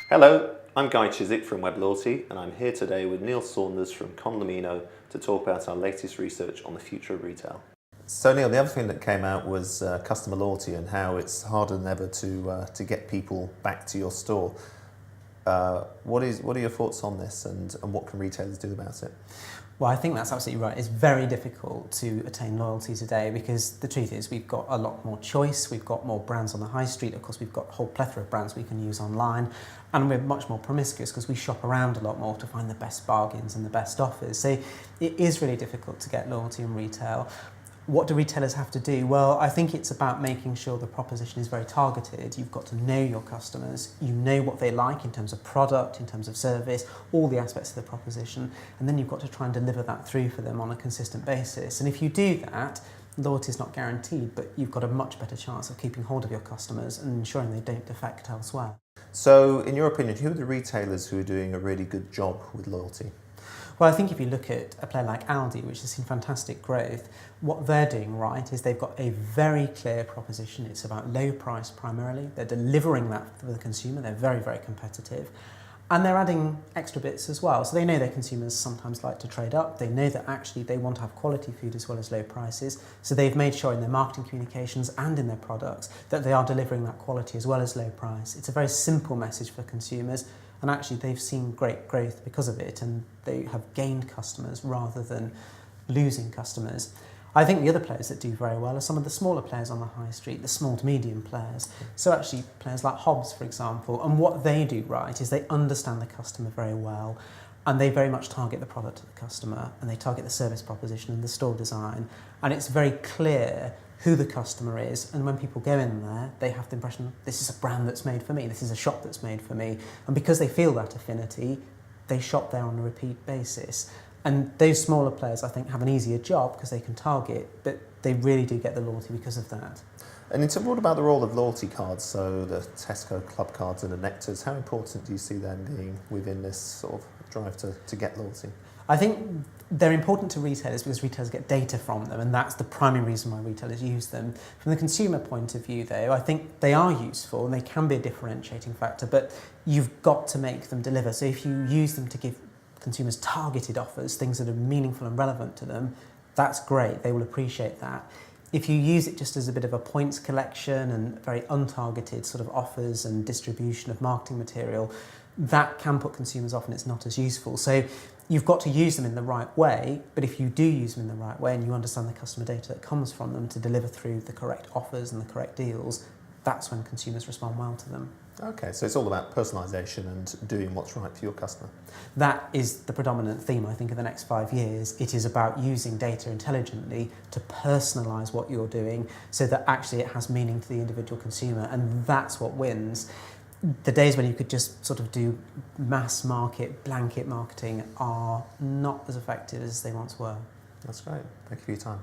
Hello, I'm Guy Chiswick from Webloyalty, and I'm here today with Neil Saunders from Condomino to talk about our latest research on the future of retail. So Neil, the other thing that came out was customer loyalty and how it's harder than ever to get people back to your store. What are your thoughts on this, and what can retailers do about it? Well, I think that's absolutely right. It's very difficult to attain loyalty today because the truth is we've got a lot more choice, we've got more brands on the high street, of course we've got a whole plethora of brands we can use online, and we're much more promiscuous because we shop around a lot more to find the best bargains and the best offers. So it is really difficult to get loyalty in retail. What do retailers have to do? Well, I think it's about making sure the proposition is very targeted. You've got to know your customers, you know what they like in terms of product, in terms of service, all the aspects of the proposition, and then you've got to try and deliver that through for them on a consistent basis. And if you do that, loyalty is not guaranteed, but you've got a much better chance of keeping hold of your customers and ensuring they don't defect elsewhere. So, in your opinion, who are the retailers who are doing a really good job with loyalty? Well, I think if you look at a player like Aldi, which has seen fantastic growth, what they're doing right is they've got a very clear proposition. It's about low price primarily. They're delivering that for the consumer. They're very, very competitive. And they're adding extra bits as well. So they know their consumers sometimes like to trade up. They know that actually they want to have quality food as well as low prices. So they've made sure in their marketing communications and in their products that they are delivering that quality as well as low price. It's a very simple message for consumers. And actually they've seen great growth because of it, and they have gained customers rather than losing customers. I think the other players that do very well are some of the smaller players on the high street, the small to medium players. So actually players like Hobbs, for example, and what they do right is they understand the customer very well, and they very much target the product to the customer, and they target the service proposition and the store design, and it's very clear who the customer is, and when people go in there, they have the impression this is a brand that's made for me, this is a shop that's made for me, and because they feel that affinity, they shop there on a repeat basis. And those smaller players, I think, have an easier job because they can target, but they really do get the loyalty because of that. And what about the role of loyalty cards, so the Tesco club cards and the Nectars? How important do you see them being within this sort of drive to get loyalty? I think they're important to retailers because retailers get data from them, and that's the primary reason why retailers use them. From the consumer point of view, though, I think they are useful and they can be a differentiating factor, but you've got to make them deliver. So if you use them to give consumers targeted offers, things that are meaningful and relevant to them, that's great, they will appreciate that. If you use it just as a bit of a points collection and very untargeted sort of offers and distribution of marketing material, that can put consumers off and it's not as useful. So you've got to use them in the right way, but if you do use them in the right way and you understand the customer data that comes from them to deliver through the correct offers and the correct deals, that's when consumers respond well to them. Okay, so it's all about personalisation and doing what's right for your customer. That is the predominant theme, I think, of the next 5 years. It is about using data intelligently to personalise what you're doing so that actually it has meaning to the individual consumer, and that's what wins. The days when you could just sort of do mass market, blanket marketing are not as effective as they once were. That's great. Thank you for your time.